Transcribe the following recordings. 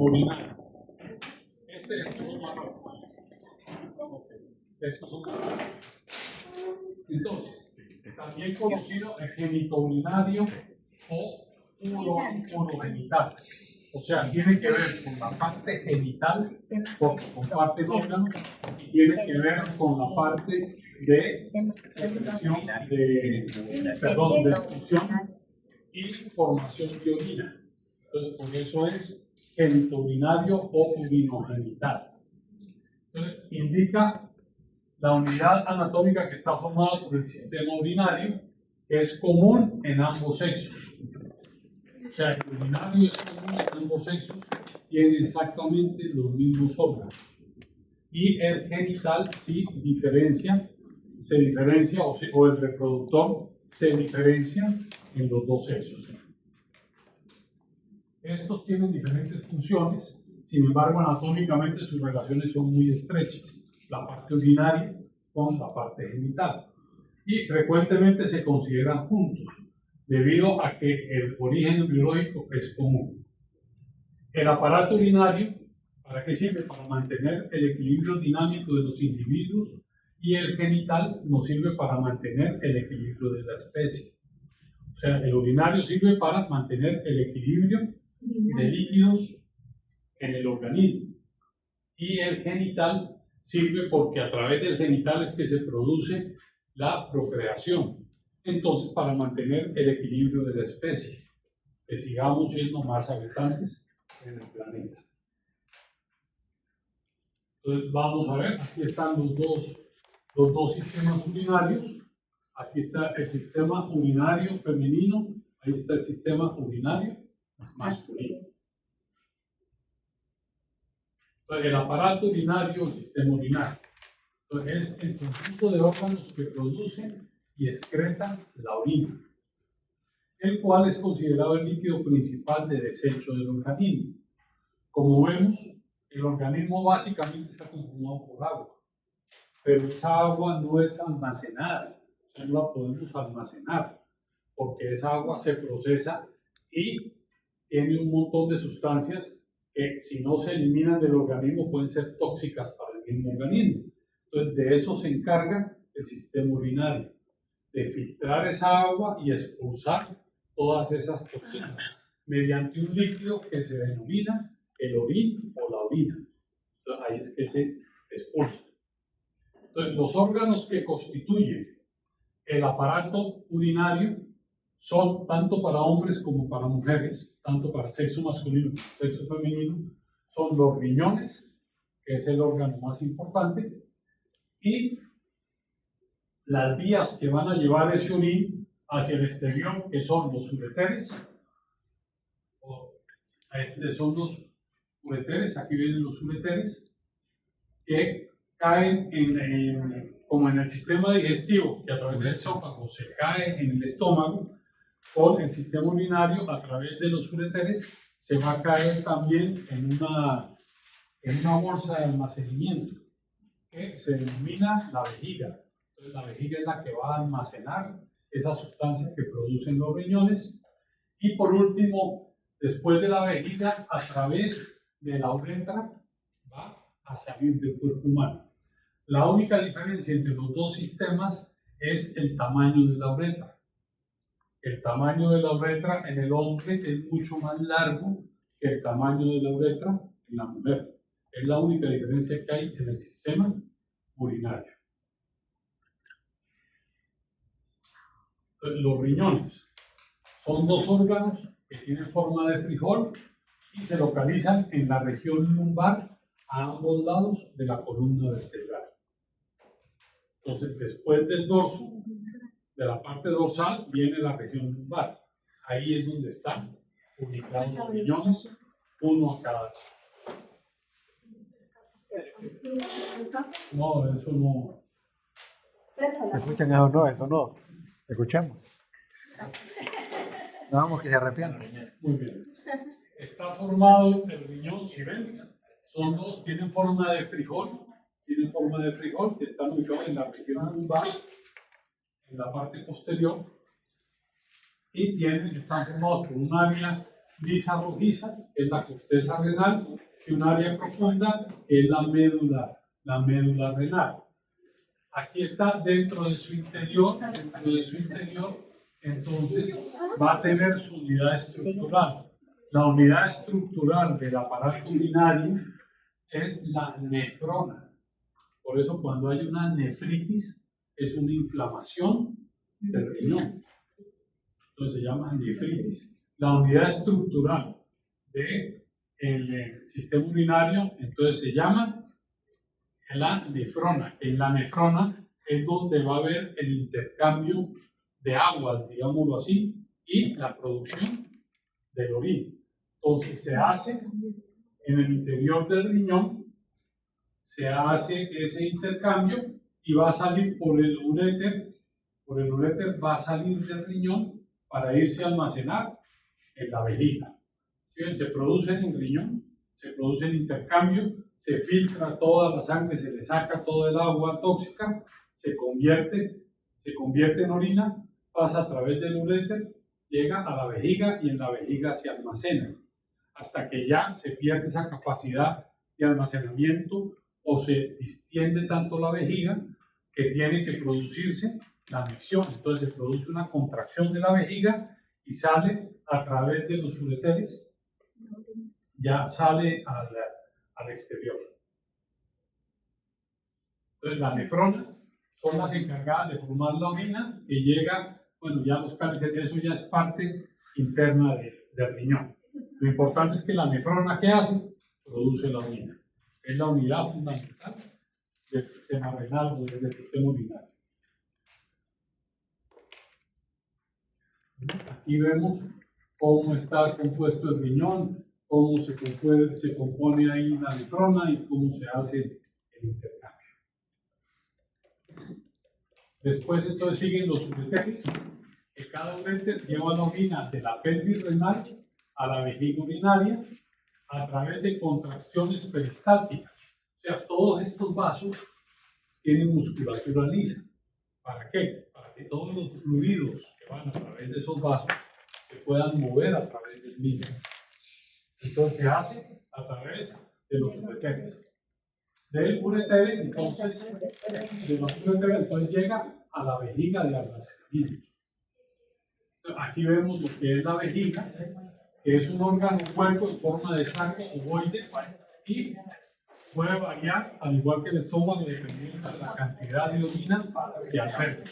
urinario. Estos son marrones. Estos son marrones. Entonces, también conocido el genitourinario o urogenital. O sea, tiene que ver con la parte genital, con parte de órganos, y tiene que ver con la parte de secreción, de expulsión y formación de orina. Entonces, por eso es genitourinario o urinogenital. Entonces, indica la unidad anatómica que está formada por el sistema urinario, que es común en ambos sexos. O sea, el urinario es común en ambos sexos, tiene exactamente los mismos órganos. Y el genital sí se diferencia, o el reproductor se diferencia en los dos sexos. Estos tienen diferentes funciones, sin embargo, anatómicamente sus relaciones son muy estrechas. La parte urinaria con la parte genital. Y frecuentemente se consideran juntos, debido a que el origen biológico es común. El aparato urinario, ¿para qué sirve? Para mantener el equilibrio dinámico de los individuos, y el genital nos sirve para mantener el equilibrio de la especie. O sea, el urinario sirve para mantener el equilibrio de líquidos en el organismo, y el genital sirve porque a través del genital es que se produce la procreación. Entonces, para mantener el equilibrio de la especie, que sigamos siendo más habitantes en el planeta. Entonces, vamos a ver, aquí están los dos sistemas urinarios. Aquí está el sistema urinario femenino, ahí está el sistema urinario masculino. Entonces, el aparato urinario, el sistema urinario, entonces, es el conjunto de órganos que producen y excretan la orina, el cual es considerado el líquido principal de desecho del organismo. Como vemos, el organismo básicamente está conformado por agua, pero esa agua no es almacenada, o sea, no la podemos almacenar, porque esa agua se procesa y tiene un montón de sustancias que, si no se eliminan del organismo, pueden ser tóxicas para el mismo organismo. Entonces, de eso se encarga el sistema urinario, de filtrar esa agua y expulsar todas esas toxinas mediante un líquido que se denomina el orín o la orina. Entonces, ahí es que se expulsa. Entonces, los órganos que constituyen el aparato urinario son, tanto para hombres como para mujeres, tanto para sexo masculino como sexo femenino, son los riñones, que es el órgano más importante, y las vías que van a llevar ese orín hacia el exterior, que son los ureteres. Son los ureteres, aquí vienen los ureteres, que caen como en el sistema digestivo, que a través del esófago se cae en el estómago. Con el sistema urinario, a través de los ureteres, se va a caer también en una bolsa de almacenamiento que se denomina la vejiga. Entonces, la vejiga es la que va a almacenar esas sustancias que producen los riñones. Y por último, después de la vejiga, a través de la uretra, va a salir del cuerpo humano. La única diferencia entre los dos sistemas es el tamaño de la uretra. El tamaño de la uretra en el hombre es mucho más largo que el tamaño de la uretra en la mujer. Es la única diferencia que hay en el sistema urinario. Los riñones son dos órganos que tienen forma de frijol y se localizan en la región lumbar, a ambos lados de la columna vertebral. Entonces, después del dorso, de la parte dorsal, viene la región lumbar. Ahí es donde están ubicados los riñones, uno a cada lado. No, eso no. ¿Escuchan eso? No, eso no. Escuchemos. No, vamos, que se arrepienten. Muy bien. Está formado el riñón, si ven, son dos, tienen forma de frijol, que están ubicados en la región lumbar, en la parte posterior, y están formados por un área lisa rojiza, que es la corteza renal, y un área profunda, que es la médula renal. Aquí está dentro de su interior, entonces va a tener su unidad estructural. La unidad estructural del aparato urinario es la nefrona. Por eso cuando hay una nefritis, es una inflamación del riñón. Entonces se llama nefritis. La unidad estructural del sistema urinario, entonces se llama la nefrona. En la nefrona es donde va a haber el intercambio de aguas, digámoslo así, y la producción del orina. Entonces se hace en el interior del riñón, se hace ese intercambio y va a salir por el uréter va a salir del riñón para irse a almacenar en la vejiga. ¿Sí? Se produce en el riñón, se produce el intercambio, se filtra toda la sangre, se le saca todo el agua tóxica, se convierte en orina, pasa a través del uréter, llega a la vejiga y en la vejiga se almacena, hasta que ya se pierde esa capacidad de almacenamiento o se distiende tanto la vejiga que tiene que producirse la micción. Entonces se produce una contracción de la vejiga y sale a través de los ureteres, ya sale al exterior. Entonces la nefrona son las encargadas de formar la orina que llega, bueno, ya los cálices, eso ya es parte interna del riñón. Lo importante es que la nefrona, ¿qué hace? Produce la orina. Es la unidad fundamental del sistema renal o del sistema urinario. Aquí vemos cómo está compuesto el riñón, cómo se compone ahí la nefrona y cómo se hace el intercambio. Después entonces siguen los ureteres, que cada ureter lleva la orina de la pelvis renal a la vejiga urinaria a través de contracciones peristálticas. O sea, todos estos vasos tienen musculatura lisa. ¿Para qué? Para que todos los fluidos que van a través de esos vasos se puedan mover a través del mismo. Entonces se hace a través de los ureteres. Del ureter, entonces, llega a la vejiga de almacenamiento. Aquí vemos lo que es la vejiga, que es un órgano hueco en forma de saco ovoide y puede variar, al igual que el estómago, dependiendo de la cantidad de orina que alberga.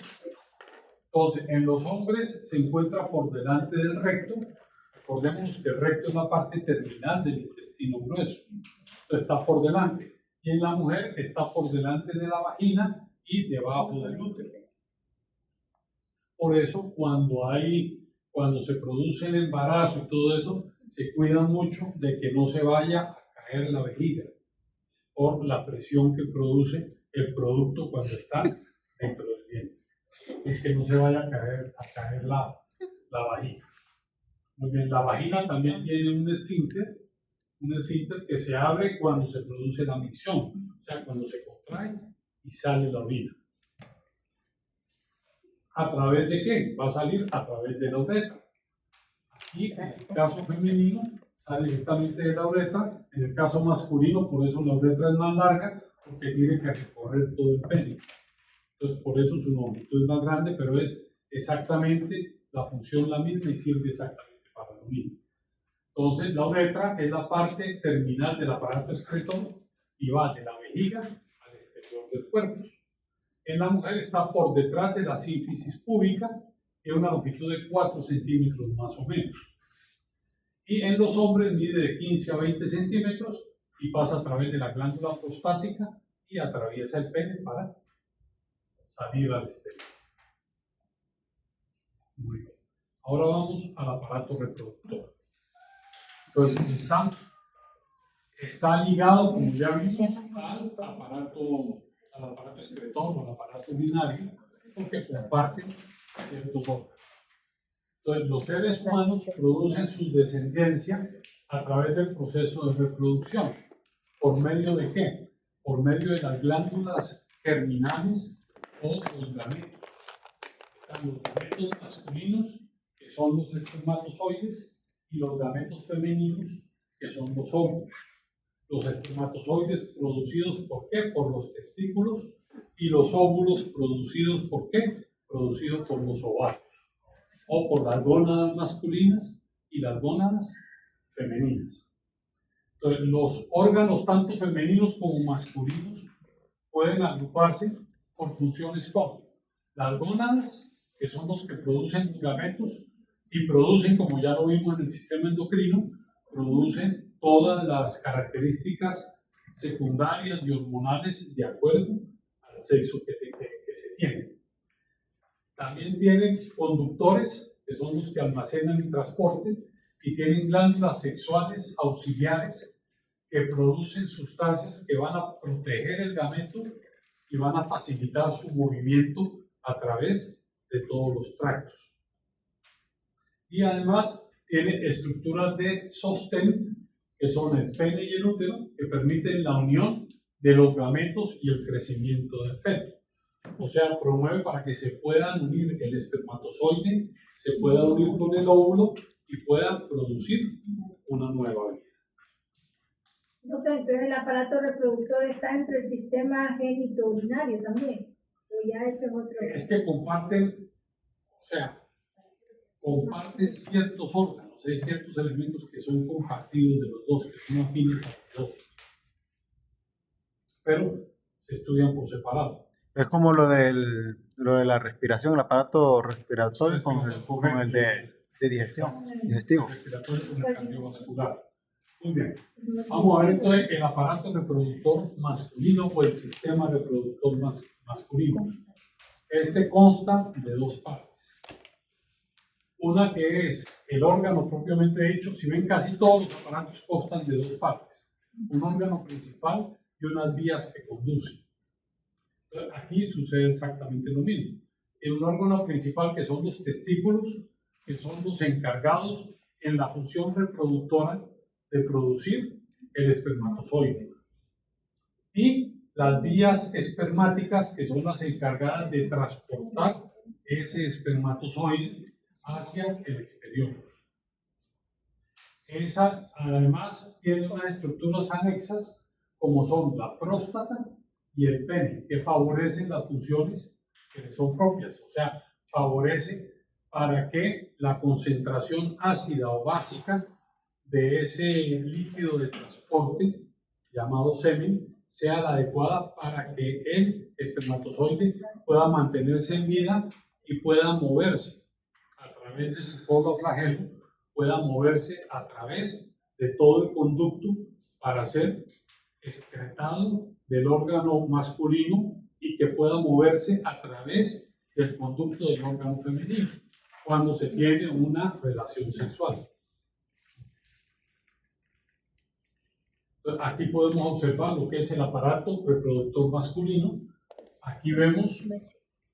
Entonces, en los hombres se encuentra por delante del recto. Recordemos que el recto es la parte terminal del intestino grueso. Entonces, está por delante. Y en la mujer está por delante de la vagina y debajo del útero. Por eso, cuando se produce el embarazo y todo eso, se cuida mucho de que no se vaya a caer la vejiga por la presión que produce el producto cuando está dentro del vientre. Es que no se vaya a caer la vagina. Muy bien, la vagina también tiene un esfínter que se abre cuando se produce la micción, o sea, cuando se contrae y sale la orina. ¿A través de qué? Va a salir a través de la uretra. Aquí, en el caso femenino, sale directamente de la uretra. En el caso masculino, por eso la uretra es más larga, porque tiene que recorrer todo el pene. Entonces, por eso su longitud es más grande, pero es exactamente la función la misma y sirve exactamente para lo mismo. Entonces, la uretra es la parte terminal del aparato excretor y va de la vejiga al exterior del cuerpo. En la mujer está por detrás de la sínfisis púbica, tiene una longitud de 4 centímetros más o menos. Y en los hombres mide de 15 a 20 centímetros y pasa a través de la glándula prostática y atraviesa el pene para salir al exterior. Muy bien. Ahora vamos al aparato reproductor. Entonces, está ligado, como ya vimos, al aparato excretor o al aparato urinario, porque comparten ciertos órganos. Entonces, los seres humanos producen su descendencia a través del proceso de reproducción. ¿Por medio de qué? Por medio de las glándulas germinales o los gametos. Están los gametos masculinos, que son los espermatozoides, y los gametos femeninos, que son los óvulos. Los espermatozoides producidos, ¿por qué? Por los testículos, y los óvulos producidos, ¿por qué? Producidos por los ovarios, o por las gónadas masculinas y las gónadas femeninas. Entonces, los órganos, tanto femeninos como masculinos, pueden agruparse por funciones como las gónadas, que son los que producen gametos, y producen, como ya lo vimos en el sistema endocrino, producen todas las características secundarias y hormonales de acuerdo al sexo que se tiene. También tienen conductores, que son los que almacenan y transportan, y tienen glándulas sexuales auxiliares que producen sustancias que van a proteger el gameto y van a facilitar su movimiento a través de todos los tractos. Y además tiene estructuras de sostén, que son el pene y el útero, que permiten la unión de los gametos y el crecimiento del feto. O sea, promueve para que se puedan unir el espermatozoide, se pueda unir con el óvulo y pueda producir una nueva vida. Doctor, entonces el aparato reproductor está entre el sistema genitourinario también, o ya este es otro. Es que comparten, o sea, comparten ciertos órganos, hay ciertos elementos que son compartidos de los dos, que son afines a los dos, pero se estudian por separado. Es como lo de la respiración, el aparato respiratorio Sí, con el de digestión, digestivo. Respiratorio con el cardiovascular. Muy bien. Vamos a ver entonces el aparato reproductor masculino o el sistema reproductor masculino. Este consta de dos partes. Una que es el órgano propiamente dicho. Si ven, casi todos los aparatos constan de dos partes. Un órgano principal y unas vías que conducen. Aquí sucede exactamente lo mismo. En un órgano principal, que son los testículos, que son los encargados en la función reproductora de producir el espermatozoide. Y las vías espermáticas, que son las encargadas de transportar ese espermatozoide hacia el exterior. Esa además tiene unas estructuras anexas, como son la próstata y el pene, que favorecen las funciones que le son propias, o sea, favorece para que la concentración ácida o básica de ese líquido de transporte llamado semen sea la adecuada para que el espermatozoide pueda mantenerse en vida y pueda moverse a través de su polo flagelo, pueda moverse a través de todo el conducto para ser excretado del órgano masculino y que pueda moverse a través del conducto del órgano femenino cuando se tiene una relación sexual. Aquí podemos observar lo que es el aparato reproductor masculino. Aquí vemos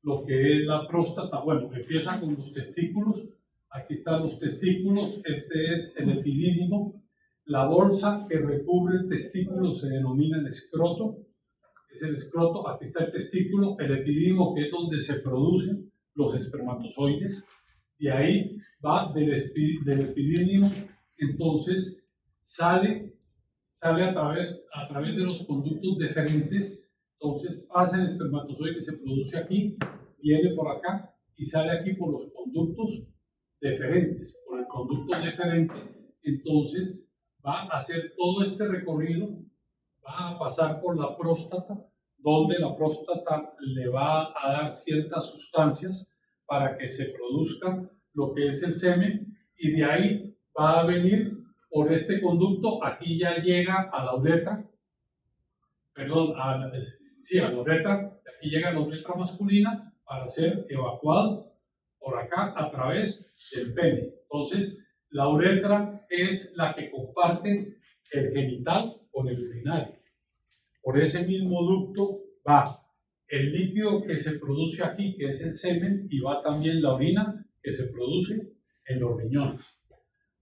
lo que es la próstata. Bueno, empieza con los testículos. Aquí están los testículos. Este es el epidídimo. La bolsa que recubre el testículo se denomina el escroto. Es el escroto. Aquí está el testículo. El epidídimo, que es donde se producen los espermatozoides. Y ahí va del epidídimo. Entonces sale a través de los conductos deferentes. Entonces pasa el espermatozoide, se produce aquí, viene por acá y sale aquí por los conductos deferentes. Por el conducto deferente, entonces va a hacer todo este recorrido, va a pasar por la próstata, donde la próstata le va a dar ciertas sustancias para que se produzca lo que es el semen, y de ahí va a venir por este conducto. Aquí ya llega a la uretra, a la uretra, aquí llega a la uretra masculina para ser evacuado por acá a través del pene. Entonces, la uretra es la que comparte el genital con el urinario. Por ese mismo ducto va el líquido que se produce aquí, que es el semen, y va también la orina que se produce en los riñones.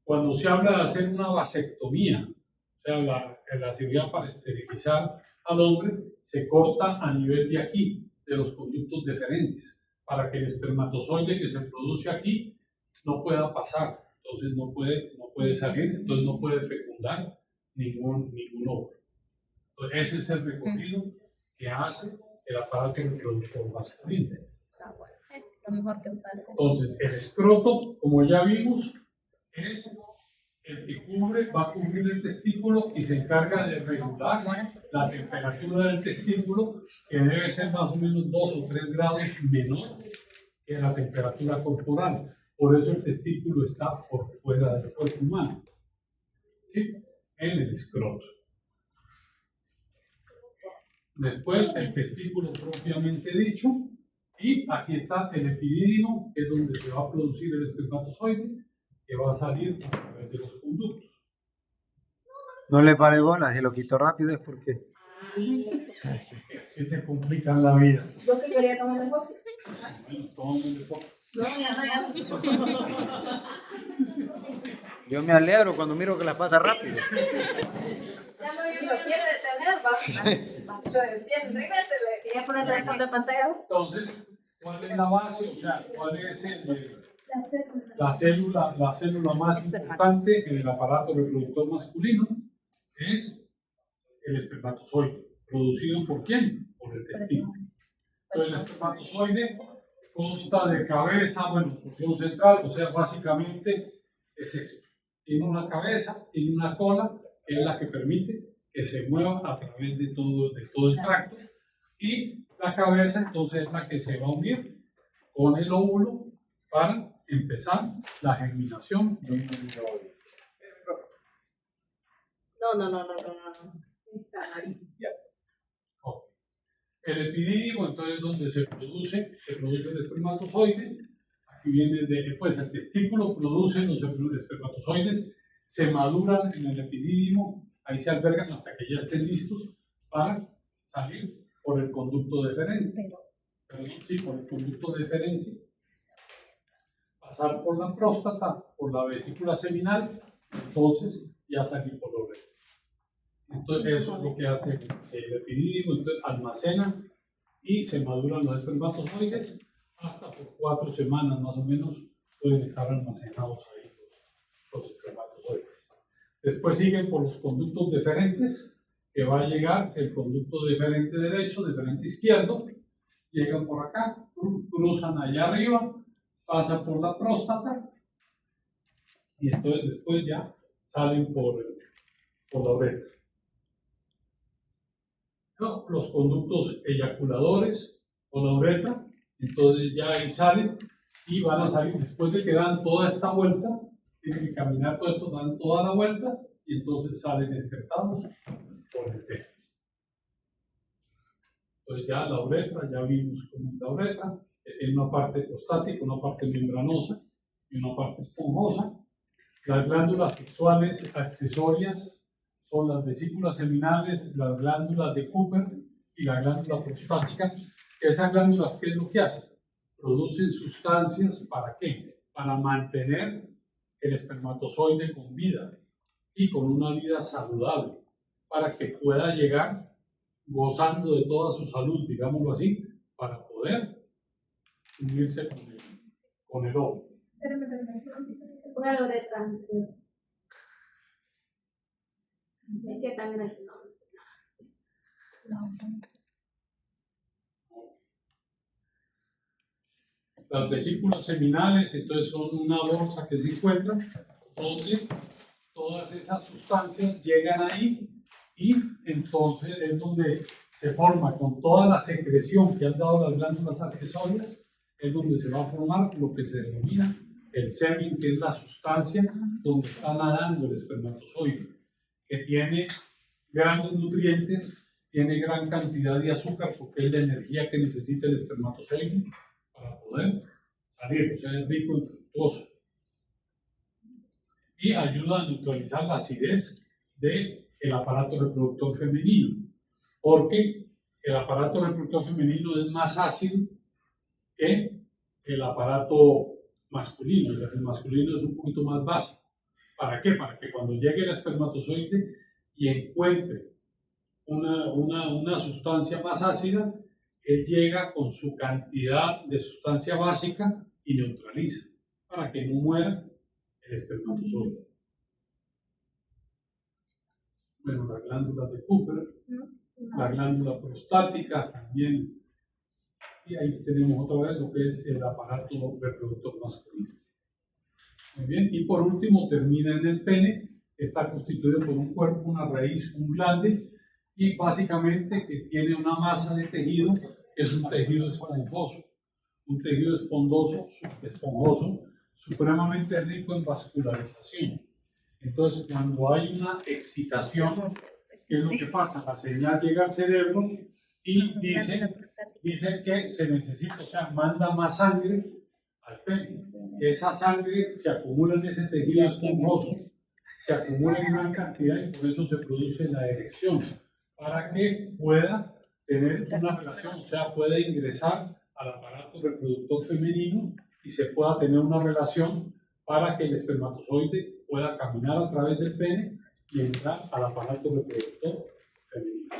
Cuando se habla de hacer una vasectomía, o sea, la cirugía para esterilizar al hombre, se corta a nivel de aquí, de los conductos deferentes, para que el espermatozoide que se produce aquí no pueda pasar. Entonces no puede puede salir, entonces no puede fecundar ningún óvulo. Entonces, ese es el recorrido que hace el aparato reproductor masculino. Está bueno. Es lo mejor que puede hacer. Entonces, el escroto, como ya vimos, es el que va a cubrir el testículo y se encarga de regular la temperatura del testículo, que debe ser más o menos 2 o 3 grados menor que la temperatura corporal. Por eso el testículo está por fuera del cuerpo humano, ¿sí? En el escroto. Después el testículo propiamente dicho, y aquí está el epidídimo, que es donde se va a producir el espermatozoide, que va a salir a través de los conductos. No le pare bolas, si lo quito rápido es porque... Que se complican la vida. Yo que quería tomar el foto. Tómenle foto. No, ya. Yo me alegro cuando miro que las pasa rápido. Ya no, yo lo quiere detener, va. Bien, regrésele. Quería ponerle el fondo de pantalla. Entonces, ¿cuál es la base? O sea, ¿cuál es La célula. la célula más importante en el aparato reproductor masculino? Es el espermatozoide. ¿Producido por quién? Por el testículo. Entonces, el espermatozoide consta de cabeza, bueno, porción central, o sea, básicamente es esto. Tiene una cabeza, tiene una cola, que es la que permite que se mueva a través de todo el tracto. Y la cabeza, entonces, es la que se va a unir con el óvulo para empezar la germinación de un óvulo. No. El epidídimo, entonces, donde se produce el espermatozoide. Aquí viene pues el testículo produce los espermatozoides, se maduran en el epidídimo, ahí se albergan hasta que ya estén listos para salir por el conducto deferente. Por el conducto deferente, pasar por la próstata, por la vesícula seminal, entonces ya salir por la uretra. Entonces eso es lo que hace el epidídimo, entonces almacena y se maduran los espermatozoides hasta por 4 semanas más o menos pueden estar almacenados ahí los espermatozoides. Después siguen por los conductos deferentes, que va a llegar el conducto deferente derecho, deferente izquierdo, llegan por acá, cruzan allá arriba, pasan por la próstata y entonces después ya salen por la uretra. No, los conductos eyaculadores por la uretra, entonces ya ahí salen y van a salir después de que dan toda esta vuelta, tienen que caminar todo esto, dan toda la vuelta y entonces salen excretados por el pene. Entonces ya la uretra, ya vimos cómo es la uretra, en una parte prostática, una parte membranosa y una parte esponjosa. Las glándulas sexuales accesorias son las vesículas seminales, las glándulas de Cooper y la glándula prostática. Esas glándulas, ¿qué es lo que hacen? Producen sustancias, ¿para qué? Para mantener el espermatozoide con vida y con una vida saludable, para que pueda llegar gozando de toda su salud, digámoslo así, para poder unirse con el óvulo. Póngalo detrás. Es que también hay Las vesículas seminales, entonces, son una bolsa que se encuentra donde todas esas sustancias llegan ahí y entonces es donde se forma con toda la secreción que han dado las glándulas accesorias, es donde se va a formar lo que se denomina el semen, que es la sustancia donde está nadando el espermatozoide, que tiene grandes nutrientes, tiene gran cantidad de azúcar porque es la energía que necesita el espermatozoide para poder salir, o sea, es rico en fructosa. Y ayuda a neutralizar la acidez del aparato reproductor femenino, porque el aparato reproductor femenino es más ácido que el aparato masculino. El masculino es un poquito más básico. ¿Para qué? Para que cuando llegue el espermatozoide y encuentre una sustancia más ácida, él llega con su cantidad de sustancia básica y neutraliza, para que no muera el espermatozoide. bueno, las glándulas de Cooper, la glándula prostática también, y ahí tenemos otra vez lo que es el aparato reproductor masculino. Muy bien, y por último termina en el pene, está constituido por un cuerpo, una raíz, un glande, y básicamente que tiene una masa de tejido, que es un tejido esponjoso, esponjoso, supremamente rico en vascularización. Entonces, cuando hay una excitación, ¿qué es lo que pasa? La señal llega al cerebro y dice que se necesita, o sea, manda más sangre al pene. Esa sangre se acumula en ese tejido esponjoso, se acumula en gran cantidad y por eso se produce la erección, para que pueda tener una relación, o sea, pueda ingresar al aparato reproductor femenino y se pueda tener una relación para que el espermatozoide pueda caminar a través del pene y entrar al aparato reproductor femenino.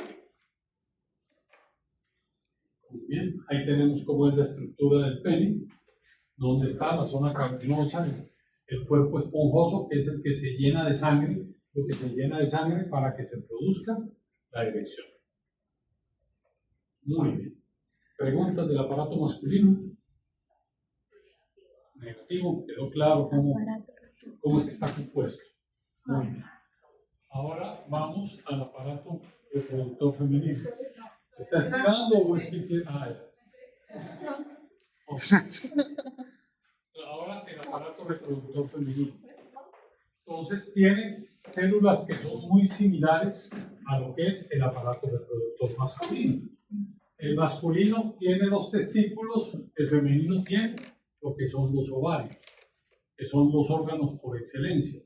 Muy bien, ahí tenemos cómo es la estructura del pene, donde está la zona cavernosa, el cuerpo esponjoso, que es el que se llena de sangre, lo que se llena de sangre para que se produzca la erección. Muy bien. ¿Preguntas del aparato masculino? Negativo, quedó claro cómo es que está compuesto. Muy bien. Ahora vamos al aparato reproductor femenino. ¿Se está estirando o es que quiere? Ahora el aparato reproductor femenino. Entonces tiene células que son muy similares a lo que es el aparato reproductor masculino. El masculino tiene los testículos, el femenino tiene lo que son los ovarios, que son los órganos por excelencia,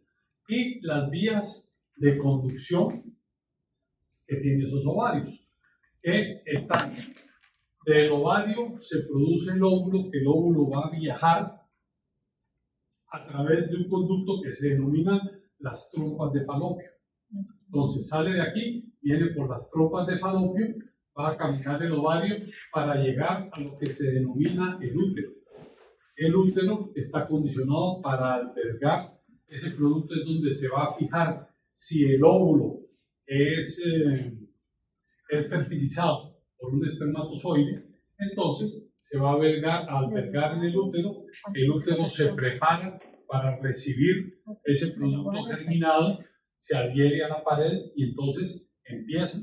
y las vías de conducción que tienen esos ovarios, que están del ovario se produce el óvulo, que el óvulo va a viajar a través de un conducto que se denomina las trompas de Falopio. Entonces sale de aquí, viene por las trompas de Falopio, va a caminar el ovario para llegar a lo que se denomina el útero. El útero está condicionado para albergar ese producto, es donde se va a fijar si el óvulo es fertilizado por un espermatozoide, entonces se va a albergar en el útero se prepara para recibir ese producto germinado, se adhiere a la pared y entonces empieza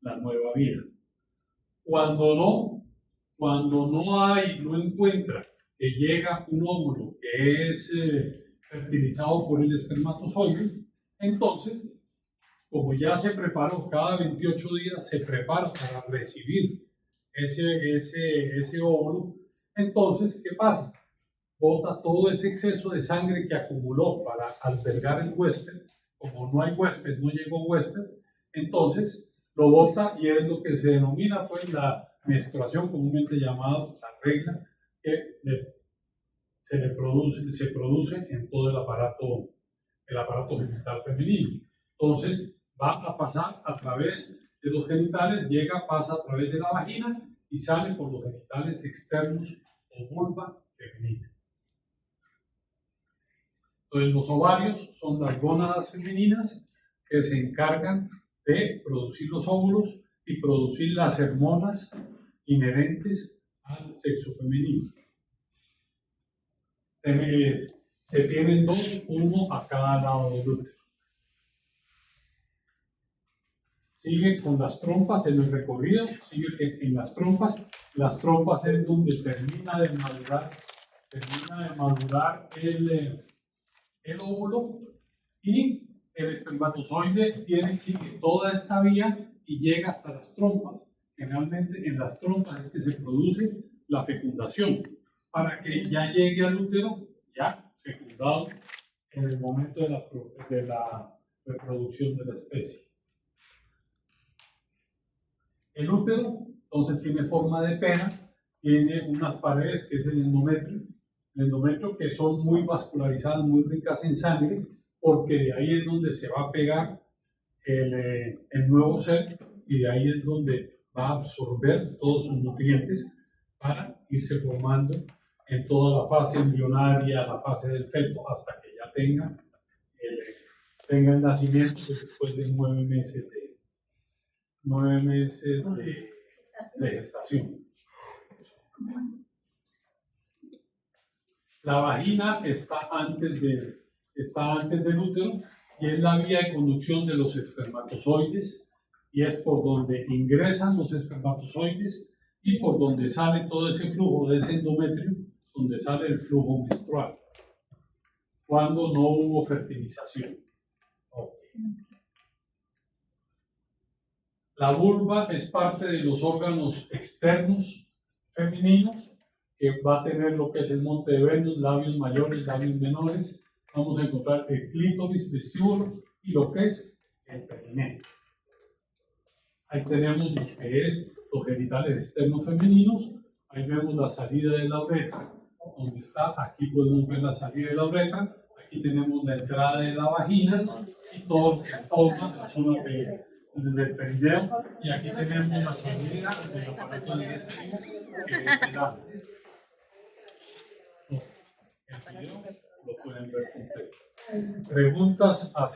la nueva vida. Cuando no encuentra que llega un óvulo que es fertilizado por el espermatozoide, entonces, como ya se preparó, cada 28 días se prepara para recibir ese óvulo, entonces, ¿qué pasa? Bota todo ese exceso de sangre que acumuló para albergar el huésped. Como no hay huésped, no llegó huésped, entonces lo bota y es lo que se denomina pues la menstruación, comúnmente llamada la regla, que se produce en todo el aparato genital femenino. Entonces va a pasar a través de los genitales, pasa a través de la vagina y sale por los genitales externos o vulva femenina. Entonces los ovarios son las gónadas femeninas que se encargan de producir los óvulos y producir las hormonas inherentes al sexo femenino. Se tienen dos, uno a cada lado del útero. Sigue con las trompas en el recorrido, sigue en las trompas es donde termina de madurar el óvulo y el espermatozoide sigue toda esta vía y llega hasta las trompas. Generalmente en las trompas es que se produce la fecundación, para que ya llegue al útero ya fecundado en el momento de la reproducción de la especie. El útero, entonces, tiene forma de pera, tiene unas paredes que es el endometrio, que son muy vascularizadas, muy ricas en sangre, porque de ahí es donde se va a pegar el nuevo ser y de ahí es donde va a absorber todos sus nutrientes para irse formando en toda la fase embrionaria, la fase del feto, hasta que ya tenga tenga el nacimiento después de 9 meses de gestación. La vagina está antes del útero y es la vía de conducción de los espermatozoides y es por donde ingresan los espermatozoides y por donde sale todo ese flujo de ese endometrio, donde sale el flujo menstrual, cuando no hubo fertilización. Okay. La vulva es parte de los órganos externos femeninos, que va a tener lo que es el monte de Venus, labios mayores, labios menores. Vamos a encontrar el clítoris, vestíbulo y lo que es el perineo. Ahí tenemos lo que es los genitales externos femeninos. Ahí vemos la salida de la uretra, donde está. Aquí podemos ver la salida de la uretra. Aquí tenemos la entrada de la vagina y todo lo que forma la zona del perineo. Y aquí tenemos la salida del aparato digestivo, que es el ano. El video lo pueden ver completo. Preguntas acerca